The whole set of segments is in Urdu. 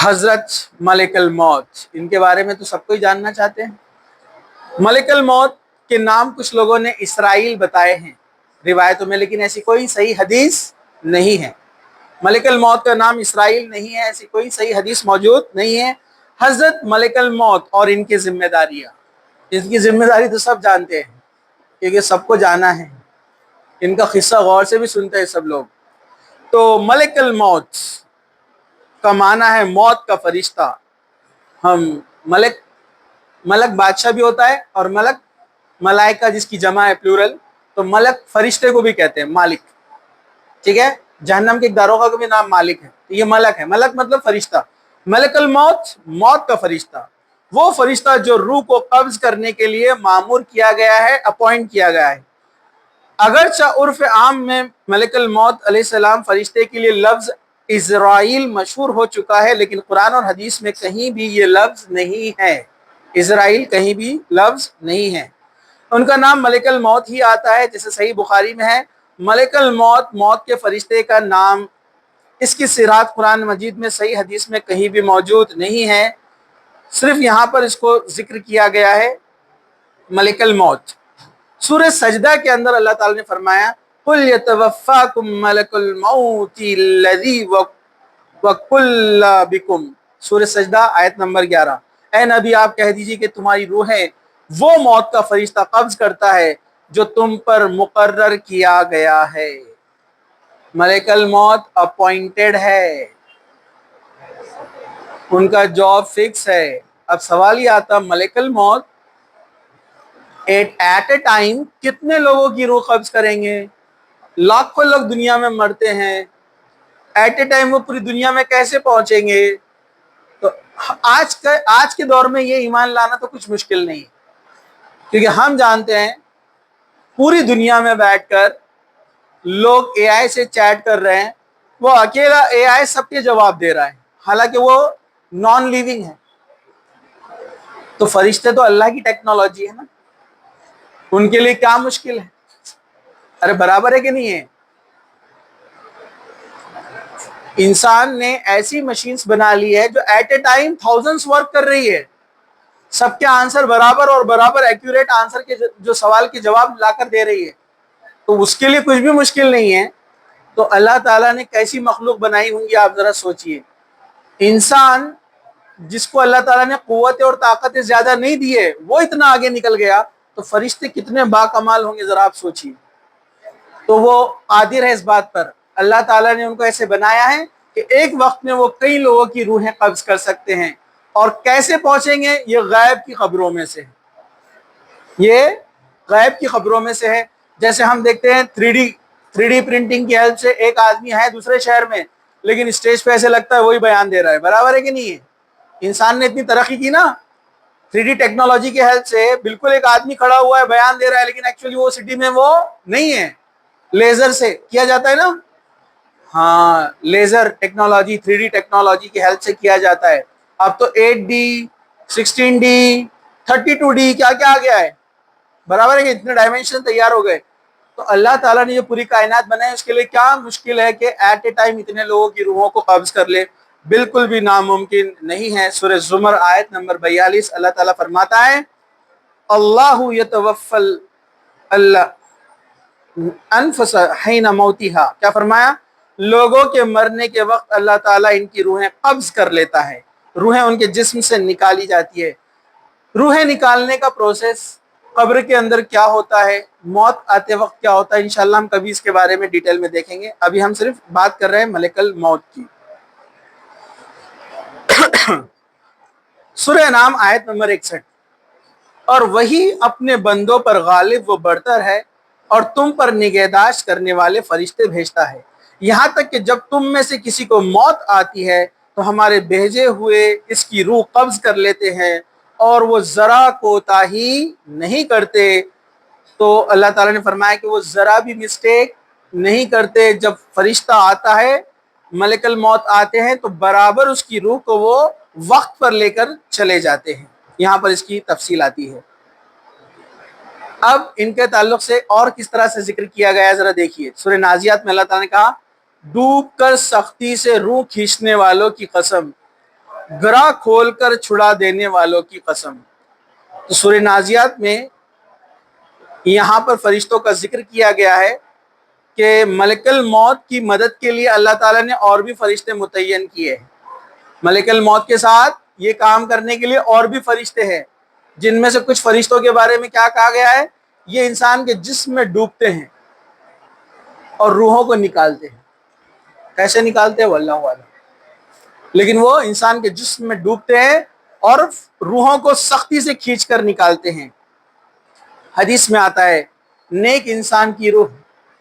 حضرت ملک الموت، ان کے بارے میں تو سب کو ہی جاننا چاہتے ہیں۔ ملک الموت کے نام کچھ لوگوں نے اسرائیل بتائے ہیں روایتوں میں، لیکن ایسی کوئی صحیح حدیث نہیں ہے۔ ملک الموت کا نام اسرائیل نہیں ہے، ایسی کوئی صحیح حدیث موجود نہیں ہے۔ حضرت ملک الموت اور ان کی ذمہ داریاں، ان کی ذمہ داری تو سب جانتے ہیں کیونکہ سب کو جانا ہے، ان کا قصہ غور سے بھی سنتے ہیں سب لوگ۔ تو ملک الموت کا معنی ہے موت کا فرشتہ۔ ہم ملک بادشاہ بھی ہوتا ہے، اور ملک ملائکہ جس کی جمع ہے پلورل، تو ملک فرشتے کو بھی کہتے ہیں مالک، ٹھیک ہے۔ جہنم کے ایک داروغہ کا بھی نام مالک ہے، یہ ملک ہے۔ ملک مطلب فرشتہ۔ ملک الموت موت کا فرشتہ، وہ فرشتہ جو روح کو قبض کرنے کے لیے مامور کیا گیا ہے، اپوائنٹ کیا گیا ہے۔ اگرچہ عرف عام میں ملک الموت علیہ السلام فرشتے کے لیے لفظ اسرائیل مشہور ہو چکا ہے، لیکن قرآن اور حدیث میں کہیں بھی یہ لفظ نہیں ہے۔ اسرائیل کہیں بھی لفظ نہیں ہے، ان کا نام ملک الموت ہی آتا ہے، جیسے صحیح بخاری میں ہے ملک الموت موت کے فرشتے کا نام۔ اس کی صراط قرآن مجید میں صحیح حدیث میں کہیں بھی موجود نہیں ہے، صرف یہاں پر اس کو ذکر کیا گیا ہے ملک الموت۔ سورہ سجدہ کے اندر اللہ تعالی نے فرمایا قُلْ يَتَوَفَّاكُمْ مَلَكُ الْمَوْتِ الَّذِي وَكُلَّ بِكُمْ، سورہ سجدہ آیت نمبر 11۔ اے نبی آپ کہہ دیجئے کہ تمہاری روحیں وہ موت کا فرشتہ قبض کرتا ہے جو تم پر مقرر کیا گیا ہے۔ ملک الموت اپوائنٹڈ ہے، ان کا جاب فکس ہے۔ اب سوال یہ آتا ملک الموت ایٹ اے ٹائم کتنے لوگوں کی روح قبض کریں گے؟ لاکھوں لوگ دنیا میں مرتے ہیں، ایٹ اے ٹائم وہ پوری دنیا میں کیسے پہنچیں گے؟ تو آج کے دور میں یہ ایمان لانا تو کچھ مشکل نہیں، کیونکہ ہم جانتے ہیں پوری دنیا میں بیٹھ کر لوگ اے آئی سے چیٹ کر رہے ہیں، وہ اکیلا اے آئی سب کے جواب دے رہا ہے، حالانکہ وہ نان لیونگ ہے۔ تو فرشتے تو اللہ کی ٹیکنالوجی ہے نا، ان کے لیے کیا مشکل ہے؟ ارے برابر ہے کہ نہیں ہے؟ انسان نے ایسی مشینز بنا لی ہے جو at a time thousands work کر رہی ہے، سب کے آنسر برابر اور برابر ایکیوریٹ آنسر کے جو سوال کے جواب لا کر دے رہی ہے، تو اس کے لیے کچھ بھی مشکل نہیں ہے۔ تو اللہ تعالیٰ نے کیسی مخلوق بنائی ہوں گی آپ ذرا سوچئے۔ انسان جس کو اللہ تعالیٰ نے قوت اور طاقت زیادہ نہیں دی ہے وہ اتنا آگے نکل گیا، تو فرشتے کتنے باکمال ہوں گے ذرا آپ سوچئے۔ تو وہ قادر ہے اس بات پر، اللہ تعالیٰ نے ان کو ایسے بنایا ہے کہ ایک وقت میں وہ کئی لوگوں کی روحیں قبض کر سکتے ہیں، اور کیسے پہنچیں گے یہ غیب کی خبروں میں سے ہے، یہ غیب کی خبروں میں سے ہے۔ جیسے ہم دیکھتے ہیں 3D پرنٹنگ کی ہیلپ سے ایک آدمی ہے دوسرے شہر میں، لیکن اسٹیج پہ ایسے لگتا ہے وہی بیان دے رہا ہے، برابر ہے کہ نہیں ہے؟ انسان نے اتنی ترقی کی نا 3D ٹیکنالوجی کی ہیلپ سے، بالکل ایک آدمی کھڑا ہوا ہے بیان دے رہا ہے، لیکن ایکچولی وہ سٹی میں وہ نہیں ہے، لیزر سے کیا جاتا ہے نا، ہاں لیزر ٹیکنالوجی 3D ٹیکنالوجی کی ہیلپ سے کیا جاتا ہے۔ اب تو 8D 16D 32D کیا کیا آ گیا ہے، برابر ہے کہ اتنے ڈائمینشن تیار ہو گئے۔ تو اللہ تعالیٰ نے جو پوری کائنات بنائی اس کے لیے کیا مشکل ہے کہ ایٹ اے ٹائم اتنے لوگوں کی روحوں کو قبض کر لے؟ بالکل بھی ناممکن نہیں ہے۔ سورہ زمر آیت نمبر 42 اللہ تعالیٰ فرماتا ہے اللہ یتوفی الانفس حین موتہا، کیا فرمایا؟ لوگوں کے مرنے کے وقت اللہ تعالیٰ ان کی روحیں قبض کر لیتا ہے، روحیں ان کے جسم سے نکالی جاتی ہے۔ روحیں نکالنے کا پروسیس، قبر کے اندر کیا ہوتا ہے، موت آتے وقت کیا ہوتا ہے، انشاءاللہ ہم کبھی اس کے بارے میں ڈیٹیل میں دیکھیں گے۔ ابھی ہم صرف بات کر رہے ہیں ملک الموت کی۔ سورہ انعام آیت نمبر 61، اور وہی اپنے بندوں پر غالب و برتر ہے اور تم پر نگہداشت کرنے والے فرشتے بھیجتا ہے، یہاں تک کہ جب تم میں سے کسی کو موت آتی ہے تو ہمارے بھیجے ہوئے اس کی روح قبض کر لیتے ہیں، اور وہ ذرا کوتاہی نہیں کرتے۔ تو اللہ تعالیٰ نے فرمایا کہ وہ ذرا بھی مسٹیک نہیں کرتے۔ جب فرشتہ آتا ہے، ملک الموت آتے ہیں، تو برابر اس کی روح کو وہ وقت پر لے کر چلے جاتے ہیں۔ یہاں پر اس کی تفصیل آتی ہے۔ اب ان کے تعلق سے اور کس طرح سے ذکر کیا گیا ہے ذرا دیکھیے۔ سورہ نازیات میں اللہ تعالیٰ نے کہا ڈوب کر سختی سے روح کھینچنے والوں کی قسم، گرہ کھول کر چھڑا دینے والوں کی قسم۔ تو سورہ نازیات میں یہاں پر فرشتوں کا ذکر کیا گیا ہے کہ ملک الموت کی مدد کے لیے اللہ تعالیٰ نے اور بھی فرشتے متعین کیے ہیں۔ ملک الموت کے ساتھ یہ کام کرنے کے لیے اور بھی فرشتے ہیں، جن میں سے کچھ فرشتوں کے بارے میں کیا کہا گیا ہے، یہ انسان کے جسم میں ڈوبتے ہیں اور روحوں کو نکالتے ہیں۔ کیسے نکالتے ہیں وہ اللہ عالم، لیکن وہ انسان کے جسم میں ڈوبتے ہیں اور روحوں کو سختی سے کھینچ کر نکالتے ہیں۔ حدیث میں آتا ہے نیک انسان کی روح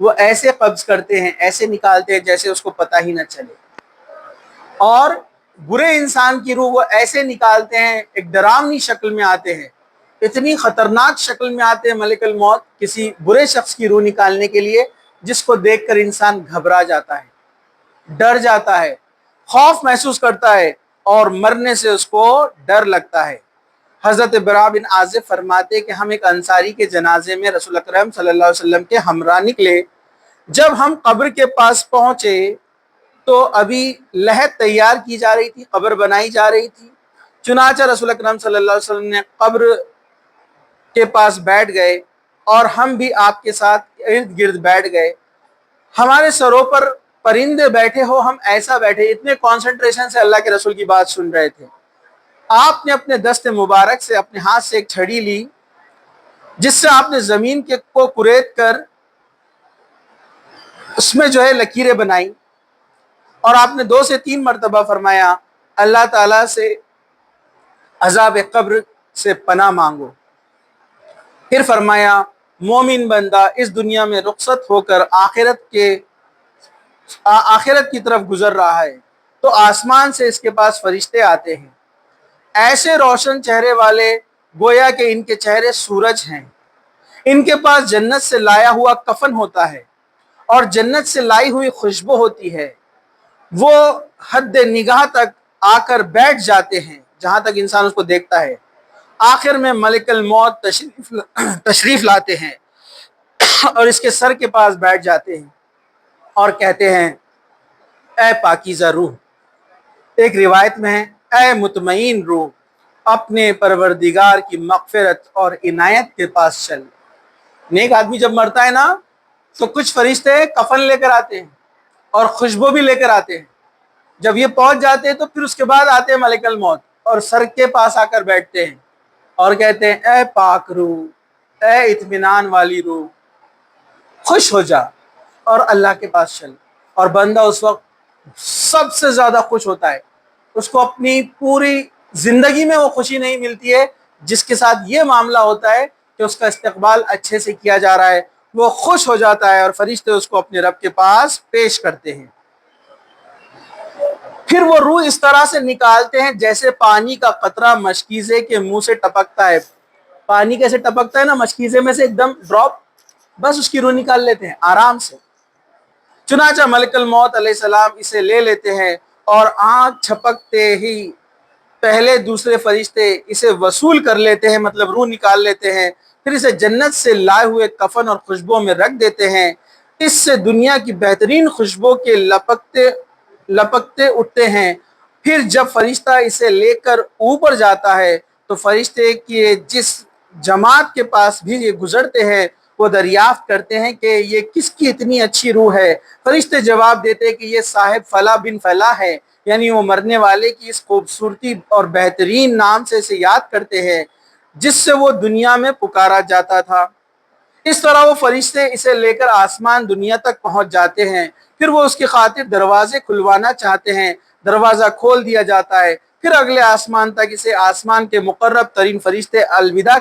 وہ ایسے قبض کرتے ہیں، ایسے نکالتے ہیں جیسے اس کو پتہ ہی نہ چلے، اور برے انسان کی روح وہ ایسے نکالتے ہیں، ایک ڈراؤنی شکل میں آتے ہیں، اتنی خطرناک شکل میں آتے ہیں ملک الموت کسی برے شخص کی روح نکالنے کے لیے، جس کو دیکھ کر انسان گھبرا جاتا ہے، ڈر جاتا ہے، خوف محسوس کرتا ہے اور مرنے سے اس کو ڈر لگتا ہے۔ حضرت براء بن عازب فرماتے کہ ہم ایک انصاری کے جنازے میں رسول اکرم صلی اللہ علیہ وسلم کے ہمراہ نکلے۔ جب ہم قبر کے پاس پہنچے تو ابھی لحد تیار کی جا رہی تھی، قبر بنائی جا رہی تھی۔ چنانچہ رسول اکرم صلی اللہ علیہ وسلم نے قبر کے پاس بیٹھ گئے اور ہم بھی آپ کے ساتھ ارد گرد بیٹھ گئے۔ ہمارے سروں پر پرندے بیٹھے ہو، ہم ایسا بیٹھے، اتنے کانسنٹریشن سے اللہ کے رسول کی بات سن رہے تھے۔ آپ نے اپنے دست مبارک سے اپنے ہاتھ سے ایک چھڑی لی، جس سے آپ نے زمین کو کریت کر اس میں لکیریں بنائی، اور آپ نے 2 سے 3 مرتبہ فرمایا اللہ تعالیٰ سے عذاب قبر سے پناہ مانگو۔ پھر فرمایا مومن بندہ اس دنیا میں رخصت ہو کر آخرت کی طرف گزر رہا ہے تو آسمان سے اس کے پاس فرشتے آتے ہیں، ایسے روشن چہرے والے گویا کہ ان کے چہرے سورج ہیں۔ ان کے پاس جنت سے لایا ہوا کفن ہوتا ہے اور جنت سے لائی ہوئی خوشبو ہوتی ہے۔ وہ حد نگاہ تک آ کر بیٹھ جاتے ہیں جہاں تک انسان اس کو دیکھتا ہے۔ آخر میں ملک الموت تشریف لاتے ہیں اور اس کے سر کے پاس بیٹھ جاتے ہیں اور کہتے ہیں اے پاکیزہ روح، ایک روایت میں ہے اے مطمئن روح، اپنے پروردگار کی مغفرت اور عنایت کے پاس چل۔ نیک آدمی جب مرتا ہے نا تو کچھ فرشتے کفن لے کر آتے ہیں اور خوشبو بھی لے کر آتے ہیں۔ جب یہ پہنچ جاتے ہیں تو پھر اس کے بعد آتے ہیں ملک الموت اور سر کے پاس آ کر بیٹھتے ہیں اور کہتے ہیں اے پاک روح، اے اطمینان والی روح، خوش ہو جا اور اللہ کے پاس چل۔ اور بندہ اس وقت سب سے زیادہ خوش ہوتا ہے، اس کو اپنی پوری زندگی میں وہ خوشی نہیں ملتی ہے جس کے ساتھ یہ معاملہ ہوتا ہے کہ اس کا استقبال اچھے سے کیا جا رہا ہے، وہ خوش ہو جاتا ہے اور فرشتے اس کو اپنے رب کے پاس پیش کرتے ہیں۔ پھر وہ روح اس طرح سے نکالتے ہیں جیسے پانی کا قطرہ مشکیزے کے منہ سے ٹپکتا ہے۔ پانی کیسے ٹپکتا ہے نا، مشکیزے میں سے ایک دم ڈراپ، بس اس کی روح نکال لیتے ہیں آرام سے۔ چنانچہ ملک الموت علیہ السلام اسے لے لیتے ہیں اور آنکھ چھپکتے ہی پہلے دوسرے فرشتے اسے وصول کر لیتے ہیں، مطلب روح نکال لیتے ہیں، پھر اسے جنت سے لائے ہوئے کفن اور خوشبو میں رکھ دیتے ہیں۔ اس سے دنیا کی بہترین خوشبو کے لپکتے اٹھتے ہیں۔ پھر جب فرشتہ اسے لے کر اوپر جاتا ہے تو فرشتے کی جس جماعت کے پاس بھی یہ گزرتے ہیں وہ دریافت کرتے ہیں کہ یہ کس کی اتنی اچھی روح ہے۔ فرشتے جواب دیتے ہیں کہ یہ صاحب فلاں بن فلاں ہے، یعنی وہ مرنے والے کی اس خوبصورتی اور بہترین نام سے اسے یاد کرتے ہیں جس سے وہ دنیا میں پکارا جاتا تھا۔ اس طرح وہ فرشتے اسے لے کر آسمان دنیا تک پہنچ جاتے ہیں۔ پھر وہ اس کی خاطر دروازے کھلوانا چاہتے ہیں، دروازہ کھول دیا جاتا ہے۔ پھر اگلے آسمان تک اسے آسمان کے مقرب ترین فرشتے الوداع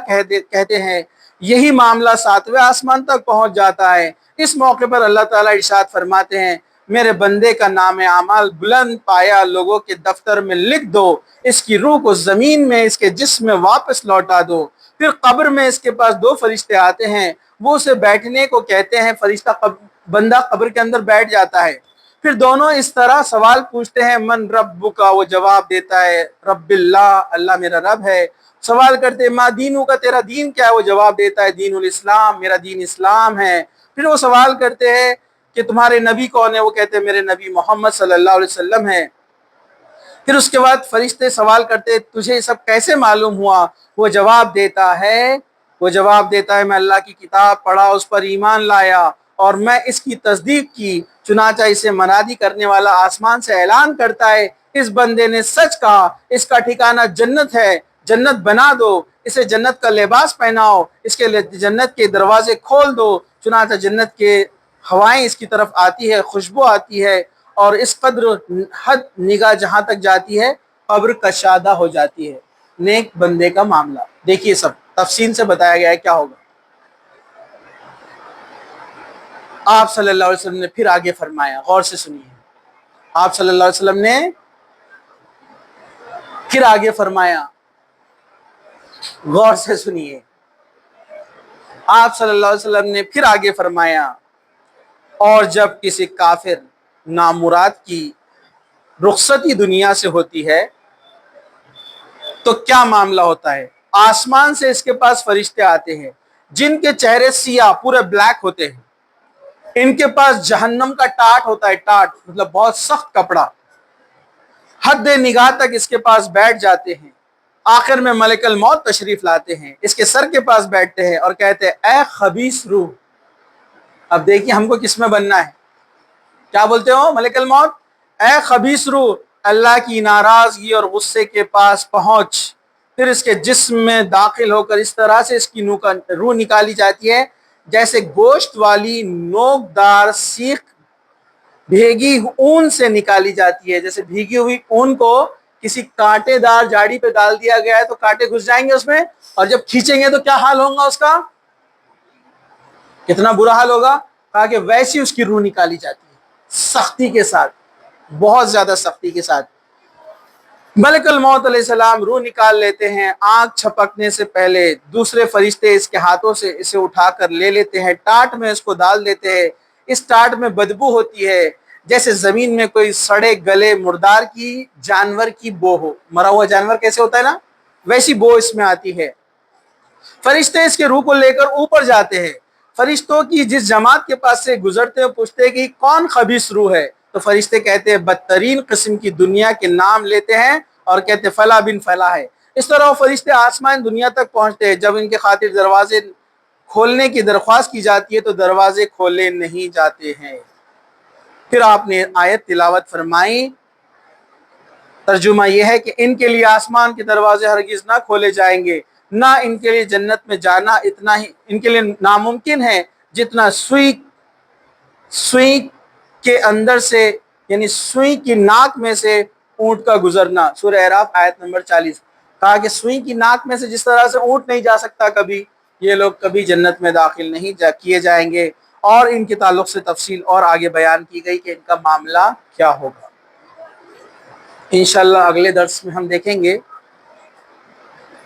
کہتے ہیں۔ یہی معاملہ 7ویں آسمان تک پہنچ جاتا ہے۔ اس موقع پر اللہ تعالیٰ ارشاد فرماتے ہیں میرے بندے کا نام اعمال بلند پایا لوگوں کے دفتر میں لکھ دو، اس کی روح کو زمین میں اس کے جسم میں واپس لوٹا دو۔ پھر قبر میں اس کے پاس 2 فرشتے آتے ہیں، وہ اسے بیٹھنے کو کہتے ہیں، بندہ قبر کے اندر بیٹھ جاتا ہے۔ پھر دونوں اس طرح سوال پوچھتے ہیں من رب کا، وہ جواب دیتا ہے رب اللہ، اللہ میرا رب ہے۔ سوال کرتے ہیں ما دینو کا، تیرا دین کیا ہے، وہ جواب دیتا ہے دین الاسلام، میرا دین اسلام ہے۔ پھر وہ سوال کرتے ہیں کہ تمہارے نبی کون ہے، وہ کہتے ہیں میرے نبی محمد صلی اللہ علیہ وسلم ہے۔ پھر اس کے بعد فرشتے سوال کرتے تجھے یہ سب کیسے معلوم ہوا؟ وہ جواب دیتا ہے میں اللہ کی کتاب پڑھا، اس پر ایمان لایا اور میں اس کی تصدیق کی، چنانچہ اسے منادی کرنے والا آسمان سے اعلان کرتا ہے اس بندے نے سچ کہا، اس کا ٹھکانہ جنت ہے، جنت بنا دو، اسے جنت کا لباس پہناؤ، اس کے لیے جنت کے دروازے کھول دو، چنانچہ جنت کے ہوائیں اس کی طرف آتی ہے، خوشبو آتی ہے، اور اس قدر حد نگاہ جہاں تک جاتی ہے قبر کشادہ ہو جاتی ہے۔ نیک بندے کا معاملہ دیکھیے، سب تفصیل سے بتایا گیا ہے کیا ہوگا۔ آپ صلی اللہ علیہ وسلم نے پھر آگے فرمایا، غور سے سنیے، آپ صلی اللہ علیہ وسلم نے پھر آگے فرمایا، غور سے سنیے، آپ صلی اللہ علیہ وسلم نے پھر آگے فرمایا، اور جب کسی کافر نامراد کی رخصتی دنیا سے ہوتی ہے تو کیا معاملہ ہوتا ہے؟ آسمان سے اس کے پاس فرشتے آتے ہیں جن کے چہرے سیاہ پورے بلیک ہوتے ہیں، ان کے پاس جہنم کا ٹاٹ ہوتا ہے، ٹاٹ مطلب بہت سخت کپڑا، حد نگاہ تک اس کے پاس بیٹھ جاتے ہیں۔ آخر میں ملک الموت تشریف لاتے ہیں، اس کے سر کے پاس بیٹھتے ہیں اور کہتے ہیں اے خبیث روح۔ اب دیکھیے ہم کو کس میں بننا ہے، کیا بولتے ہو ملک الموت؟ اے خبیث روح، اللہ کی ناراضگی اور غصے کے پاس پہنچ۔ پھر اس کے جسم میں داخل ہو کر اس طرح سے اس کی روح نکالی جاتی ہے جیسے گوشت والی نوکدار سیخ بھیگی اون سے نکالی جاتی ہے، جیسے بھیگی ہوئی اون کو کسی کانٹے دار جاڑی پہ ڈال دیا گیا ہے تو کانٹے گھس جائیں گے اس میں، اور جب کھینچیں گے تو کیا حال ہوگا اس کا، کتنا برا حال ہوگا، کہا کہ ویسی اس کی روح نکالی جاتی ہے، سختی کے ساتھ، بہت زیادہ سختی کے ساتھ۔ ملک الموت علیہ السلام روح نکال لیتے ہیں، آنکھ چھپکنے سے پہلے دوسرے فرشتے اس کے ہاتھوں سے اسے اٹھا کر لے لیتے ہیں، ٹاٹ میں اس کو ڈال دیتے ہیں۔ اس ٹاٹ میں بدبو ہوتی ہے جیسے زمین میں کوئی سڑے گلے مردار کی جانور کی بو ہو، مرا ہوا جانور کیسے ہوتا ہے نا، ویسی بو اس میں آتی ہے۔ فرشتے اس کے روح کو لے کر اوپر جاتے ہیں، فرشتوں کی جس جماعت کے پاس سے گزرتے ہیں پوچھتے ہیں کہ کون خبیث روح ہے، تو فرشتے کہتے ہیں بدترین قسم کی دنیا کے نام لیتے ہیں اور کہتے ہیں فلاں بن فلاں ہے۔ اس طرح وہ فرشتے آسمان دنیا تک پہنچتے ہیں، جب ان کے خاطر دروازے کھولنے کی درخواست کی جاتی ہے تو دروازے کھولے نہیں جاتے ہیں۔ پھر آپ نے آیت تلاوت فرمائی، ترجمہ یہ ہے کہ ان کے لیے آسمان کے دروازے ہرگز نہ کھولے جائیں گے، نہ ان کے لیے جنت میں جانا اتنا ہی ان کے لیے ناممکن ہے جتنا سوئی کے اندر سے، یعنی سوئی کی ناک میں سے اونٹ کا گزرنا۔ سورہ اعراف آیت نمبر 40، کہا کہ سوئی کی ناک میں سے جس طرح سے اونٹ نہیں جا سکتا کبھی، یہ لوگ کبھی جنت میں داخل نہیں کیے جائیں گے، اور ان کے تعلق سے تفصیل اور آگے بیان کی گئی کہ ان کا معاملہ کیا ہوگا۔ انشاءاللہ اگلے درس میں ہم دیکھیں گے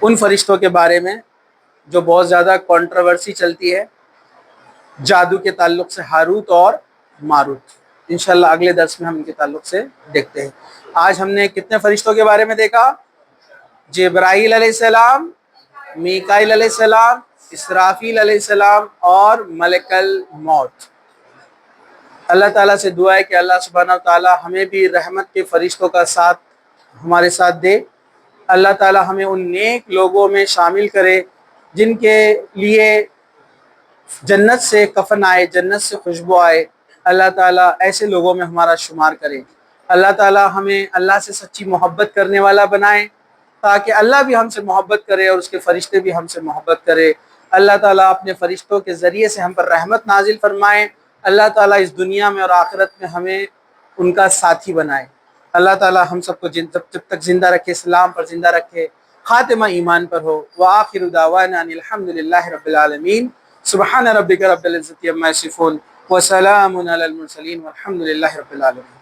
ان فرشتوں کے بارے میں جو بہت زیادہ کنٹروورسی چلتی ہے جادو کے تعلق سے، ہاروت اور ماروت۔ انشاءاللہ اگلے درس میں ہم ان کے تعلق سے دیکھتے ہیں۔ آج ہم نے کتنے فرشتوں کے بارے میں دیکھا؟ جبرائیل علیہ السلام، میکائیل علیہ السلام، اسرافیل علیہ السلام اور ملک الموت۔ اللہ تعالیٰ سے دعا ہے کہ اللہ سبحانہ و تعالیٰ ہمیں بھی رحمت کے فرشتوں کا ساتھ ہمارے ساتھ دے۔ اللہ تعالیٰ ہمیں ان نیک لوگوں میں شامل کرے جن کے لیے جنت سے کفن آئے، جنت سے خوشبو آئے۔ اللہ تعالیٰ ایسے لوگوں میں ہمارا شمار کرے۔ اللہ تعالیٰ ہمیں اللہ سے سچی محبت کرنے والا بنائے تاکہ اللہ بھی ہم سے محبت کرے اور اس کے فرشتے بھی ہم سے محبت کرے۔ اللہ تعالیٰ اپنے فرشتوں کے ذریعے سے ہم پر رحمت نازل فرمائے۔ اللہ تعالیٰ اس دنیا میں اور آخرت میں ہمیں ان کا ساتھی بنائے۔ اللہ تعالیٰ ہم سب کو جب تک زندہ رکھے، اسلام پر زندہ رکھے، خاتمہ ایمان پر ہو۔ وآخر دعوانا ان الحمد للہ رب العالمین۔ سبحان ربک رب العزۃ عما یصفون وسلام علی المرسلین والحمد للہ رب العالمین۔